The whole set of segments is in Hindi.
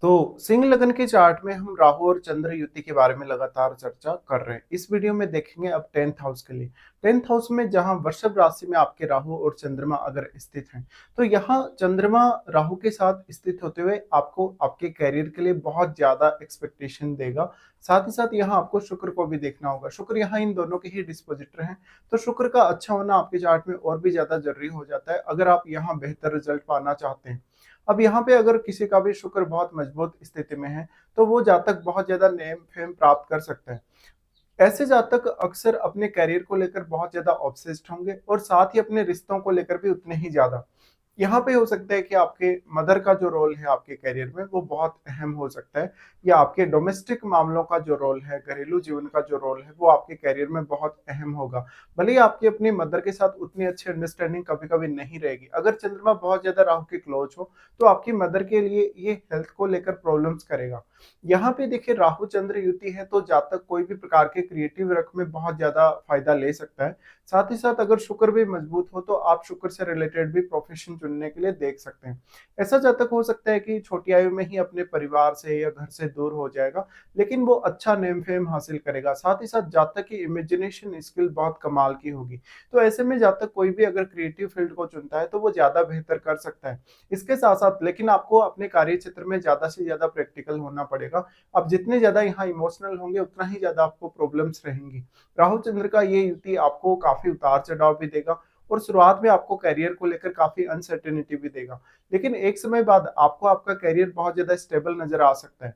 तो सिंह लगन के चार्ट में हम राहु और चंद्र युति के बारे में लगातार चर्चा कर रहे हैं। इस वीडियो में देखेंगे अब 10th हाउस के लिए। 10th हाउस में जहां वृषभ राशि में आपके राहु और चंद्रमा अगर स्थित हैं, तो यहाँ चंद्रमा राहु के साथ स्थित होते हुए आपको आपके कैरियर के लिए बहुत ज्यादा एक्सपेक्टेशन देगा। साथ ही साथ यहाँ आपको शुक्र को भी देखना होगा। शुक्र यहाँ इन दोनों के ही डिस्पोजिटर हैं, तो शुक्र का अच्छा होना आपके चार्ट में और भी ज्यादा जरूरी हो जाता है अगर आप यहाँ बेहतर रिजल्ट पाना चाहते हैं। अब यहाँ पे अगर किसी का भी शुक्र बहुत मजबूत स्थिति में है, तो वो जातक बहुत ज्यादा नेम फेम प्राप्त कर सकता है। ऐसे जातक अक्सर अपने करियर को लेकर बहुत ज्यादा ऑब्सेस्ड होंगे और साथ ही अपने रिश्तों को लेकर भी उतने ही ज्यादा। यहाँ पे हो सकता है कि आपके मदर का जो रोल है आपके करियर में वो बहुत अहम हो सकता है, या आपके डोमेस्टिक मामलों का जो रोल है, घरेलू जीवन का जो रोल है वो आपके करियर में बहुत अहम होगा। भले ही आपकी अपनी मदर के साथ उतनी अच्छी अंडरस्टैंडिंग कभी कभी नहीं रहेगी। अगर चंद्रमा बहुत ज्यादा राहु के क्लोज हो तो आपकी मदर के लिए ये हेल्थ को लेकर प्रॉब्लम्स करेगा। यहाँ पे देखिए राहु चंद्र युति है तो जातक कोई भी प्रकार के क्रिएटिव वर्क में बहुत ज्यादा फायदा ले सकता है। साथ ही साथ अगर शुक्र भी मजबूत हो तो आप शुक्र से रिलेटेड भी प्रोफेशन चुनने के लिए देख सकते हैं। ऐसा जातक हो सकता है कि छोटी आयु में ही अपने परिवार से या घर से दूर हो जाएगा, लेकिन वो अच्छा नेम फेम हासिल करेगा। साथ ही साथ जातक की इमेजिनेशन स्किल बहुत कमाल की होगी। तो ऐसे में जातक कोई भी अगर क्रिएटिव फील्ड को चुनता है तो वो ज्यादा बेहतर कर सकता है। इसके साथ साथ लेकिन आपको अपने कार्य क्षेत्र में ज्यादा से ज्यादा प्रैक्टिकल होना पड़ेगा। आप जितने ज्यादा यहाँ इमोशनल होंगे उतना ही ज्यादा आपको प्रॉब्लम्स रहेंगी। राहु चंद्र का ये युति आपको काफी उतार चढ़ाव भी देगा और शुरुआत में आपको करियर को लेकर काफी अनसर्टेनिटी भी देगा, लेकिन एक समय बाद आपको आपका करियर बहुत ज्यादा स्टेबल नजर आ सकता है।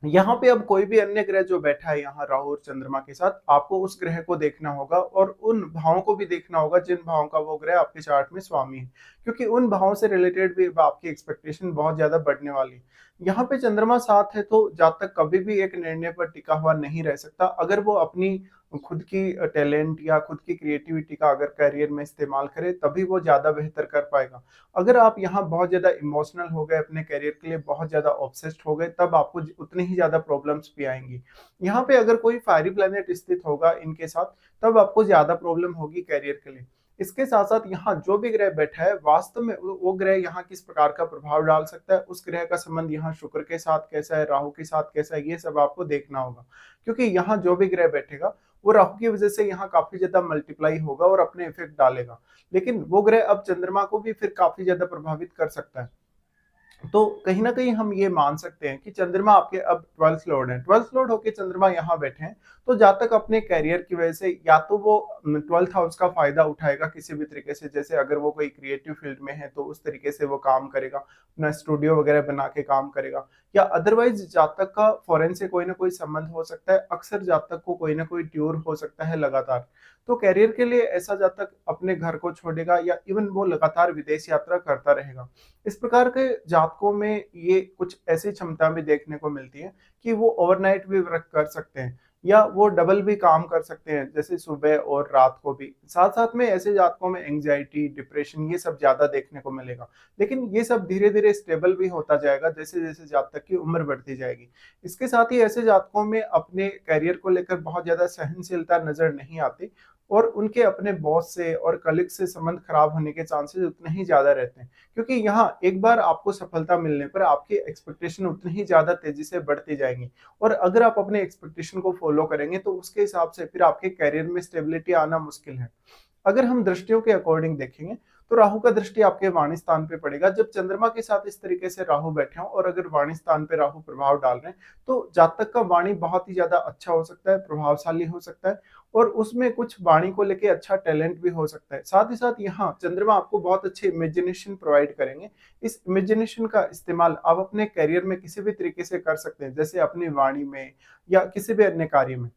यहाँ पे अब कोई भी अन्य ग्रह जो बैठा है यहाँ राहु और चंद्रमा के साथ, आपको उस ग्रह को देखना होगा और उन भावों को भी देखना होगा जिन भावों का वो ग्रह आपके चार्ट में स्वामी है, क्योंकि उन भावों से रिलेटेड भी आपकी एक्सपेक्टेशन बहुत ज्यादा बढ़ने वाली है। यहाँ पे चंद्रमा साथ है तो जातक कभी भी एक निर्णय पर टिका हुआ नहीं रह सकता। अगर वो अपनी खुद की टैलेंट या खुद की क्रिएटिविटी का अगर करियर में इस्तेमाल करे तभी वो ज्यादा बेहतर कर पाएगा। अगर आप यहाँ बहुत ज्यादा इमोशनल हो गए, अपने करियर के लिए बहुत ज्यादा ऑब्सेस्ड हो गए, तब आपको उतनी ही ज्यादा प्रॉब्लम्स भी आएंगी। यहाँ पे अगर कोई फायरी प्लेनेट स्थित होगा इनके साथ, तब आपको ज्यादा प्रॉब्लम होगी करियर के लिए। इसके साथ साथ यहाँ जो भी ग्रह बैठा है वास्तव में वो ग्रह यहाँ किस प्रकार का प्रभाव डाल सकता है, उस ग्रह का संबंध यहाँ शुक्र के साथ कैसा है, राहु के साथ कैसा है, ये सब आपको देखना होगा। क्योंकि यहाँ जो भी ग्रह बैठेगा वो राहु की वजह से यहाँ काफी ज्यादा मल्टीप्लाई होगा और अपने इफेक्ट डालेगा, लेकिन वो ग्रह अब चंद्रमा को भी फिर काफी ज्यादा प्रभावित कर सकता है। तो कहीं ना कहीं हम ये मान सकते हैं कि चंद्रमा आपके अब 12th लॉर्ड है। 12th लॉर्ड होके चंद्रमा यहाँ बैठे हैं, तो जातक अपने कैरियर की वजह से या तो वो 12th हाउस का फायदा उठाएगा किसी भी तरीके से, जैसे अगर वो कोई क्रिएटिव फील्ड में है तो उस तरीके से वो काम करेगा, अपना स्टूडियो वगैरह बना के काम करेगा, या अदरवाइज जातक का फॉरेन से कोई ना कोई संबंध हो सकता है। अक्सर जातक को कोई ना कोई ट्यूर हो सकता है लगातार, तो कैरियर के लिए ऐसा जातक अपने घर को छोड़ेगा या इवन वो लगातार विदेश यात्रा करता रहेगा। इस प्रकार के जातकों में ये कुछ ऐसी क्षमता भी देखने को मिलती है कि वो ओवरनाइट भी वर्क कर सकते हैं या वो डबल भी काम कर सकते हैं, जैसे सुबह और रात को भी। साथ साथ में ऐसे जातकों में एंजाइटी, डिप्रेशन ये सब ज्यादा देखने को मिलेगा, लेकिन ये सब धीरे धीरे स्टेबल भी होता जाएगा जैसे जैसे जातक की उम्र बढ़ती जाएगी। इसके साथ ही ऐसे जातकों में अपने करियर को लेकर बहुत ज्यादा सहनशीलता नजर नहीं आती और उनके अपने बॉस से और कलीग से संबंध खराब होने के चांसेस उतने ही ज्यादा रहते हैं, क्योंकि यहाँ एक बार आपको सफलता मिलने पर आपकी एक्सपेक्टेशन उतनी ही ज्यादा तेजी से बढ़ती जाएंगी। और अगर आप अपने एक्सपेक्टेशन को फॉलो करेंगे तो उसके हिसाब से फिर आपके करियर में स्टेबिलिटी आना मुश्किल है। अगर हम दृष्टियों के अकॉर्डिंग देखेंगे तो राहु का दृष्टि आपके वाणी स्थान पे पड़ेगा। जब चंद्रमा के साथ इस तरीके से राहु बैठे हों और अगर वाणी स्थान पे राहु प्रभाव डाल रहे हैं, तो जातक का वाणी बहुत ही ज्यादा अच्छा हो सकता है, प्रभावशाली हो सकता है और उसमें कुछ वाणी को लेके अच्छा टैलेंट भी हो सकता है। साथ ही साथ यहाँ चंद्रमा आपको बहुत अच्छे इमेजिनेशन प्रोवाइड करेंगे। इस इमेजिनेशन का इस्तेमाल आप अपने करियर में किसी भी तरीके से कर सकते हैं, जैसे अपनी वाणी में या किसी भी अन्य कार्य में।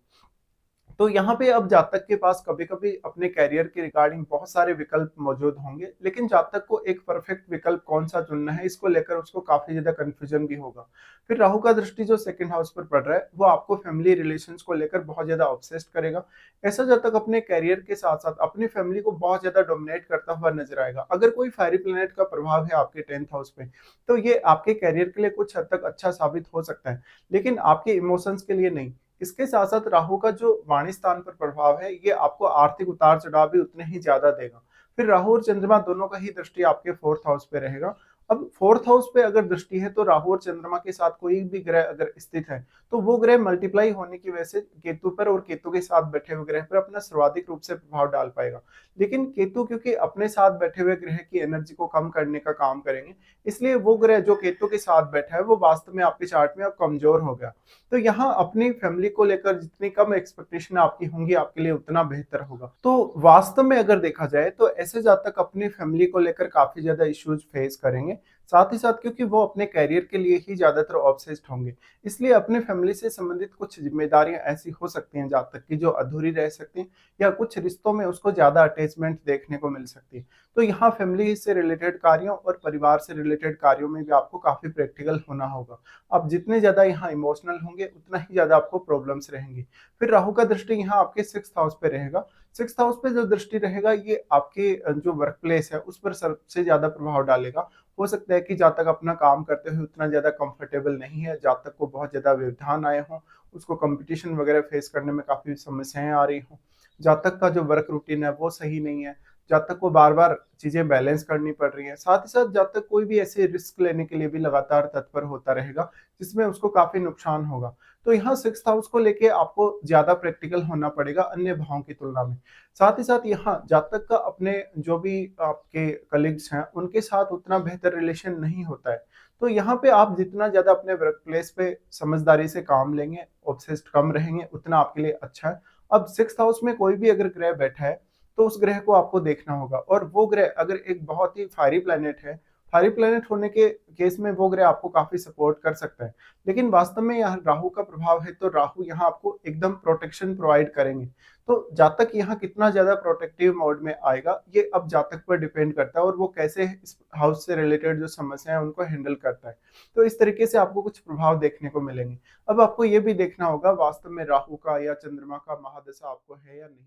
तो यहाँ पे अब जातक के पास कभी कभी अपने कैरियर के रिगार्डिंग बहुत सारे विकल्प मौजूद होंगे, लेकिन जातक को एक परफेक्ट विकल्प कौन सा चुनना है इसको लेकर उसको काफी ज्यादा कंफ्यूजन भी होगा। फिर राहु का दृष्टि जो सेकंड हाउस पर पड़ रहा है वो आपको फैमिली रिलेशंस को लेकर बहुत ज्यादा ऑब्सेस्ड करेगा। ऐसा जातक अपने कैरियर के साथ साथ अपनी फैमिली को बहुत ज्यादा डोमिनेट करता हुआ नजर आएगा। अगर कोई फायरी प्लेनेट का प्रभाव है आपके 10th हाउस पे, तो ये आपके कैरियर के लिए कुछ हद तक अच्छा साबित हो सकता है, लेकिन आपके इमोशंस के लिए नहीं। इसके साथ साथ राहु का जो वाणी स्थान पर प्रभाव है ये आपको आर्थिक उतार चढ़ाव भी उतने ही ज्यादा देगा। फिर राहु और चंद्रमा दोनों का ही दृष्टि आपके 4th हाउस पे रहेगा। अब फोर्थ हाउस पे अगर दृष्टि है तो राहु और चंद्रमा के साथ कोई भी ग्रह अगर स्थित है तो वो ग्रह मल्टीप्लाई होने की वजह से केतु पर और केतु के साथ बैठे हुए ग्रह पर अपना सर्वाधिक रूप से प्रभाव डाल पाएगा। लेकिन केतु क्योंकि अपने साथ बैठे हुए ग्रह की एनर्जी को कम करने का काम करेंगे, इसलिए वो ग्रह जो केतु के साथ बैठा है वो वास्तव में आपके चार्ट में अब कमजोर हो गया। तो यहाँ अपनी फैमिली को लेकर जितनी कम एक्सपेक्टेशन आपकी होंगी आपके लिए उतना बेहतर होगा। तो वास्तव में अगर देखा जाए तो ऐसे जातक अपनी फैमिली को लेकर काफी ज्यादा इश्यूज फेस करेंगे, साथ ही साथ क्योंकि वो अपने करियर के लिए ही ज्यादातर ऑब्सेस्ड होंगे, इसलिए अपने फैमिली से संबंधित कुछ जिम्मेदारियां ऐसी हो सकती हैं जातक की जो अधूरी रह सकती हैं, या कुछ रिश्तों में उसको ज्यादा अटैचमेंट देखने को मिल सकती है। तो यहाँ फैमिली से रिलेटेड कार्यों और परिवार से रिलेटेड कार्यों में भी आपको काफी प्रैक्टिकल होना होगा। आप जितने ज्यादा यहाँ इमोशनल होंगे उतना ही ज्यादा आपको प्रॉब्लम्स रहेंगी। फिर राहु का दृष्टि यहाँ आपके सिक्स्थ हाउस पे रहेगा। सिक्स्थ हाउस पे जो दृष्टि रहेगा ये आपके जो वर्क प्लेस है उस पर सबसे ज्यादा प्रभाव डालेगा। हो सकता है कि जातक अपना काम करते हुए उतना ज्यादा कंफर्टेबल नहीं है, जातक को बहुत ज्यादा व्यवधान आए हों, उसको कंपटीशन वगैरह फेस करने में काफी समस्याएं आ रही हों, जातक का जो वर्क रूटीन है वो सही नहीं है, जातक को बार बार चीजें बैलेंस करनी पड़ रही है, साथ ही साथ जातक कोई भी ऐसे रिस्क लेने के लिए भी लगातार तत्पर होता रहेगा जिसमें उसको काफी नुकसान होगा। तो यहाँ सिक्स्थ हाउस को लेके आपको ज्यादा प्रैक्टिकल होना पड़ेगा अन्य भावों की तुलना में। साथ ही साथ यहाँ जातक का अपने जो भी आपके कलीग्स हैं उनके साथ उतना बेहतर रिलेशन नहीं होता है। तो यहाँ पे आप जितना ज्यादा अपने वर्क प्लेस पे समझदारी से काम लेंगे, ऑब्सेस्ड कम रहेंगे, उतना आपके लिए अच्छा है। अब सिक्स्थ हाउस में कोई भी अगर ग्रह बैठा है तो उस ग्रह को आपको देखना होगा, और वो ग्रह अगर एक बहुत ही फायरी प्लैनेट है, फायरी प्लैनेट होने के केस में वो ग्रह आपको काफी सपोर्ट कर सकता है। लेकिन वास्तव में यहाँ राहु का प्रभाव है तो राहु यहाँ आपको एकदम प्रोटेक्शन प्रोवाइड करेंगे। तो जातक यहाँ कितना ज्यादा प्रोटेक्टिव मोड में आएगा ये अब जातक पर डिपेंड करता है और वो कैसे इस हाउस से रिलेटेड जो समस्या है उनको हैंडल करता है। तो इस तरीके से आपको कुछ प्रभाव देखने को मिलेंगे। अब आपको ये भी देखना होगा वास्तव में राहु का या चंद्रमा का महादशा आपको है या नहीं।